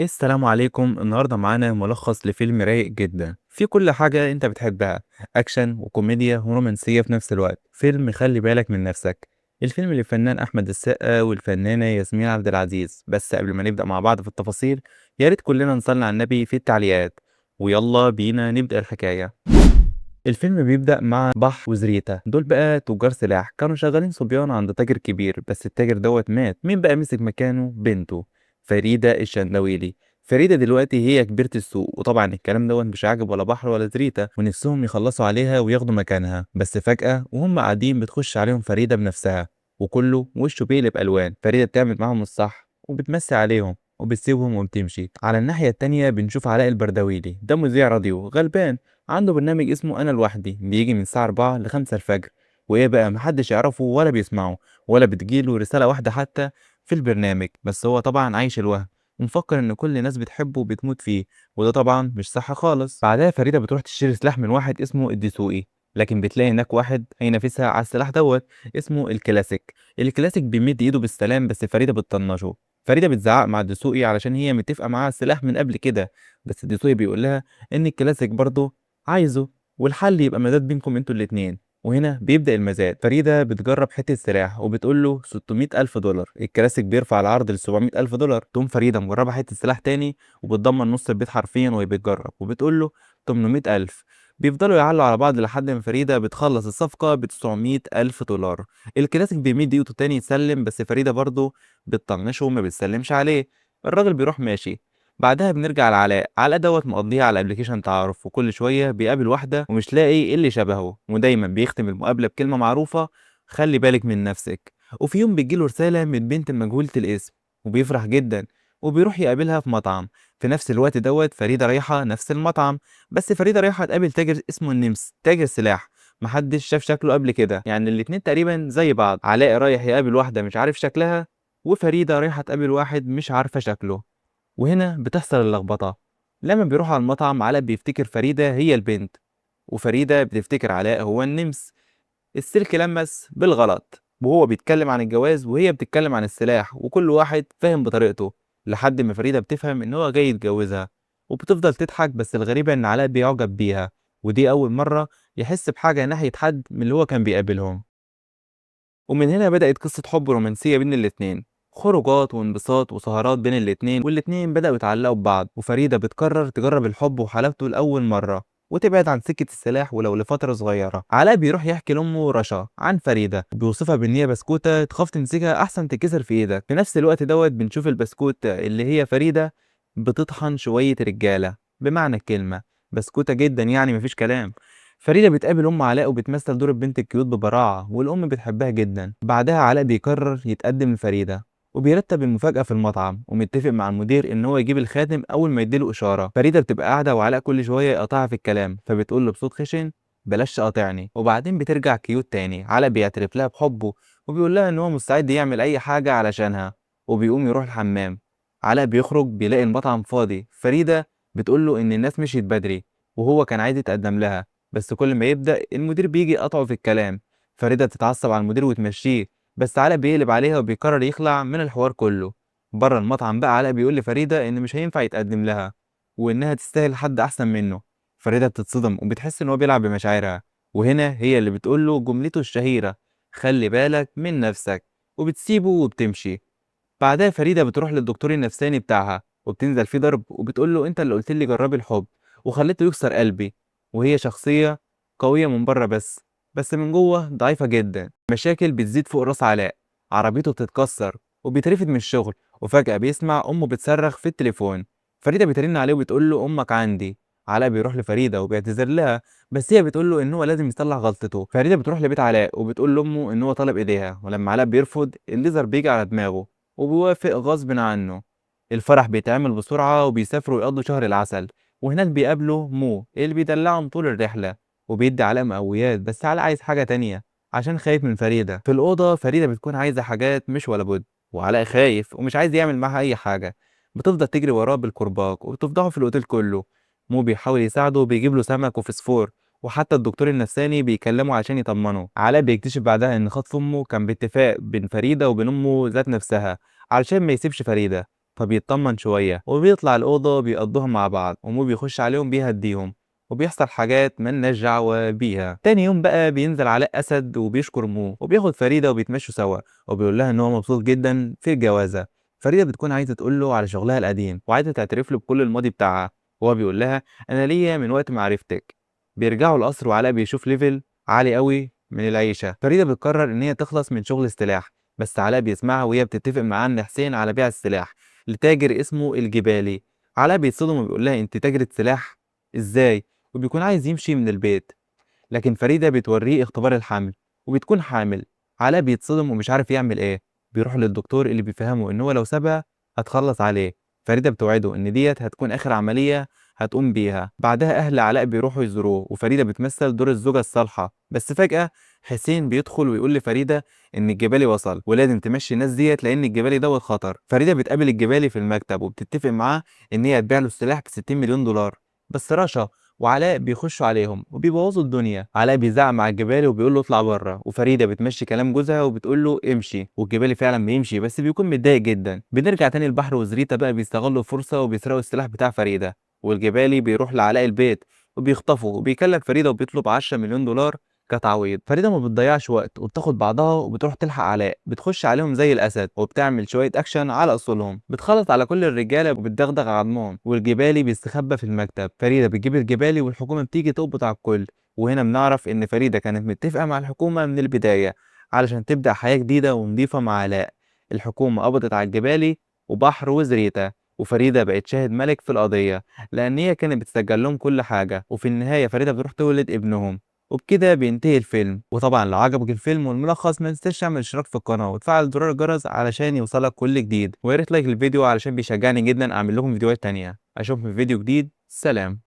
السلام عليكم. النهارده معانا ملخص لفيلم رايق جدا في كل حاجة انت بتحبها: اكشن وكوميديا ورومانسية في نفس الوقت. فيلم خلي بالك من نفسك. الفيلم للفنان احمد السقا والفنانة ياسمين عبد العزيز. بس قبل ما نبدأ مع بعض في التفاصيل، يا ريت كلنا نصلي على النبي في التعليقات. ويلا بينا نبدأ الحكاية. الفيلم بيبدأ مع بحر وزريتا، دول بقى تجار سلاح كانوا شغالين صبيان عند تاجر كبير، بس التاجر دوت مات. مين بقى مسك مكانه؟ بنته فريدة الشندويلي. فريدة دلوقتي هي كبيرة السوق، وطبعا الكلام دوت مش عاجب ولا بحر ولا زريتا، ونفسهم يخلصوا عليها وياخدوا مكانها. بس فجأة وهم قاعدين بتخش عليهم فريدة بنفسها، وكله وشه بيقلب ألوان. فريدة بتعمل معاهم الصح وبتمسي عليهم وبتسيبهم وبتمشي. على الناحية التانية بنشوف علاء البردويلي، ده مذيع راديو غلبان، عنده برنامج اسمه أنا لوحدي، بيجي من الساعة 4 ل 5 الفجر. وإيه بقى، محدش يعرفه ولا بيسمعه ولا بتجيله رسالة واحدة حتى في البرنامج. بس هو طبعا عايش الوهم ومفكر إن كل الناس بتحبه وبتموت فيه، وده طبعا مش صح خالص. بعدها فريدة بتروح تشتري سلاح من واحد اسمه الدسوقي، لكن بتلاقي هناك واحد هينافسها على السلاح دوت اسمه الكلاسيك. الكلاسيك بيمد ايده بالسلام، بس فريدة بتطنشه. فريدة بتزعق مع الدسوقي علشان هي متفقة معاه على السلاح من قبل كده، بس الدسوقي بيقول لها ان الكلاسيك برضه عايزه، والحل يبقى مزاد بينكم انتوا الاتنين. وهنا بيبدأ المزاد. فريدة بتجرب حتة سلاح وبتقول له 600 ألف دولار. الكلاسيك بيرفع العرض ل 700 ألف دولار. تقوم فريدة مجربة حتة سلاح تاني وبتضمن نص البيت حرفيا وهي بتجرب، وبتقول له 800 ألف. بيفضلوا يعلوا على بعض لحد ما فريدة بتخلص الصفقة ب 900 ألف دولار. الكلاسيك بيمد ايده تاني يسلم، بس فريدة برضه بتطنشه وما بتسلمش عليه. الراجل بيروح ماشي. بعدها بنرجع لعلاء. علاء دوت مقضيها على ابلكيشن تعارف، وكل شويه بيقابل واحده ومش لاقي ايه اللي شبهه، ودايما بيختم المقابله بكلمه معروفه: خلي بالك من نفسك. وفي يوم بتجيله رساله من بنت مجهوله الاسم، وبيفرح جدا وبيروح يقابلها في مطعم. في نفس الوقت دوت فريده رايحه نفس المطعم، بس فريده رايحه تقابل تاجر اسمه النمس، تاجر سلاح محدش شاف شكله قبل كده. يعني الاتنين تقريبا زي بعض. علاء رايح يقابل واحده مش عارف شكلها، وفريده رايحه تقابل واحد مش عارفه شكله. وهنا بتحصل اللخبطة. لما بيروح على المطعم علاء بيفتكر فريدة هي البنت، وفريدة بتفتكر علاء هو النمس. السلك لمس بالغلط، وهو بيتكلم عن الجواز وهي بتتكلم عن السلاح، وكل واحد فاهم بطريقته، لحد ما فريدة بتفهم ان هو جاي يتجوزها. وبتفضل تضحك، بس الغريبة ان علاء بيعجب بيها، ودي أول مرة يحس بحاجة ناحية حد من اللي هو كان بيقابلهم. ومن هنا بدأت قصة حب رومانسية بين الاتنين، خروجات وانبساط وسهرات بين الاتنين، والاتنين بدأوا يتعلقوا ببعض. وفريدة بتقرر تجرب الحب وحلاوته لأول مرة، وتبعد عن سكة السلاح ولو لفترة صغيرة. علاء بيروح يحكي لأمه رشا عن فريدة، بيوصفها بإن هي بسكوتة تخاف تمسكها أحسن تكسر في إيدك. في نفس الوقت دوت بنشوف البسكوتة اللي هي فريدة بتطحن شوية رجالة بمعنى الكلمة، بسكوتة جدا يعني مفيش كلام. فريدة بتقابل أم علاء وبتمثل دور البنت الكيوت ببراعة، والأم بتحبها جدا. بعدها علاء بيقرر يتقدم لفريدة، وبيرتب المفاجأة في المطعم، ومتفق مع المدير إن هو يجيب الخاتم أول ما يديله إشارة. فريدة بتبقى قاعدة وعلاء كل شوية يقطعها في الكلام، فبتقول له بصوت خشن: بلاش تقاطعني. وبعدين بترجع كيوت تاني. علاء بيعترف لها بحبه وبيقول لها إن هو مستعد يعمل أي حاجة علشانها، وبيقوم يروح الحمام. علاء بيخرج بيلاقي المطعم فاضي. فريدة بتقول له إن الناس مشيت بدري وهو كان عايز يتقدم لها، بس كل ما يبدأ المدير بيجي يقطعه في الكلام. فريدة بتتعصب على المدير وتمشيه، بس علاء بيقلب عليها وبيقرر يخلع من الحوار كله. بره المطعم بقى علاء بيقول لفريدة إن مش هينفع يتقدم لها، وإنها تستاهل حد أحسن منه. فريدة بتتصدم وبتحس إن هو بيلعب بمشاعرها، وهنا هي اللي بتقول له جملته الشهيرة: خلي بالك من نفسك، وبتسيبه وبتمشي. بعدها فريدة بتروح للدكتور النفساني بتاعها وبتنزل فيه ضرب، وبتقول له: انت اللي قلت لي جربي الحب وخليته يكسر قلبي. وهي شخصية قوية من بره، بس من جوه ضعيفة جدا. مشاكل بتزيد فوق راس علاء، عربيته بتتكسر وبيترفد من الشغل، وفجأة بيسمع أمه بتصرخ في التليفون. فريدة بترن عليه وبتقول له: أمك عندي. علاء بيروح لفريدة وبيعتذر لها، بس هي بتقول له ان هو لازم يصلح غلطته. فريدة بتروح لبيت علاء وبتقول لامه ان هو طلب ايديها، ولما علاء بيرفض الليزر بيجي على دماغه وبيوافق غصب عنه. الفرح بيتعمل بسرعة وبيسافروا يقضوا شهر العسل، وهناك بيقابلوا مو اللي بيدلعهم طول الرحلة، وبيدي علاء مقويات. بس علاء عايز حاجة تانية عشان خايف من فريدة. في الأوضة فريدة بتكون عايزة حاجات مش ولا بد، وعلاء خايف ومش عايز يعمل معاها أي حاجة. بتفضل تجري وراه بالكرباج وبتفضحه في الأوتيل كله. مو بيحاول يساعده وبيجيب له سمك وفسفور، وحتى الدكتور النفساني بيكلمه عشان يطمنه. علاء بيكتشف بعدها ان خطف امه كان باتفاق بين فريده وبين امه ذات نفسها علشان ما يسيبش فريده. فبيطمن شوية وبيطلع الأوضة بيقضوها مع بعض، ومو بيخش عليهم بيهديهم، وبيحصل حاجات ملناش دعوة بيها. تاني يوم بقى بينزل علاء أسد وبيشكر مو، وبياخد فريدة وبيتمشوا سوا، وبيقول لها إن هو مبسوط جدا في الجوازة. فريدة بتكون عايزة تقول له على شغلها القديم، وعايزة تعترف له بكل الماضي بتاعها، وهو بيقول لها أنا ليا من وقت ما عرفتك. بيرجعوا القصر وعلاء بيشوف ليفل عالي قوي من العيشة. فريدة بتقرر إن هي تخلص من شغل السلاح، بس علاء بيسمعها وهي بتتفق معاه إن حسين على بيع السلاح لتاجر اسمه الجبالي. علاء بيتصدم وبيقول لها انت تاجرة سلاح ازاي، وبيكون عايز يمشي من البيت. لكن فريدة بتوريه اختبار الحمل وبتكون حامل. علاء بيتصدم ومش عارف يعمل ايه. بيروح للدكتور اللي بيفهمه ان هو لو سابها هتخلص عليه. فريدة بتوعده ان ديت هتكون اخر عملية هتقوم بيها. بعدها اهل علاء بيروحوا يزوروه، وفريدة بتمثل دور الزوجة الصالحة. بس فجأة حسين بيدخل ويقول لفريدة ان الجبالي وصل ولازم تمشي الناس ديت لان الجبالي دوت خطر. فريدة بتقابل الجبالي في المكتب وبتتفق معاه ان هي هتبيع له السلاح ب 60 مليون دولار. بس رشا وعلاء بيخشوا عليهم وبيبوظوا الدنيا. علاء بيزعق مع الجبالي وبيقول له اطلع بره، وفريده بتمشي كلام جوزها وبتقول له امشي، والجبالي فعلا بيمشي بس بيكون متضايق جدا. بنرجع تاني البحر، وزريتا بقى بيستغلوا الفرصه وبيسرقوا السلاح بتاع فريده، والجبالي بيروح لعلاء البيت وبيخطفه وبيكلم فريده وبيطلب 10 مليون دولار كتعويض. فريده ما بتضيعش وقت وبتاخد بعضها وبتروح تلحق علاء. بتخش عليهم زي الاسد وبتعمل شويه اكشن على اصولهم، بتخلص على كل الرجاله وبتدغدغ عظمهم، والجبالي بيستخبى في المكتب. فريده بتجيب الجبالي والحكومه بتيجي تقبض على الكل. وهنا بنعرف ان فريده كانت متفقه مع الحكومه من البدايه علشان تبدا حياه جديده ونضيفه مع علاء. الحكومه قبضت على الجبالي وبحر وزريته، وفريده بقت شاهد ملك في القضيه لان هي كانت بتسجل لهم كل حاجه. وفي النهايه فريده بتروح تولد ابنهم. وبكده بينتهي الفيلم. وطبعا لو عجبك الفيلم والملخص ما تنساش تعمل اشتراك في القناة وتفعل زرار الجرس علشان يوصلك كل جديد، ويا ريت لايك الفيديو علشان بيشجعني جدا اعمل لكم فيديوهات تانية. اشوفكم في فيديو جديد. سلام.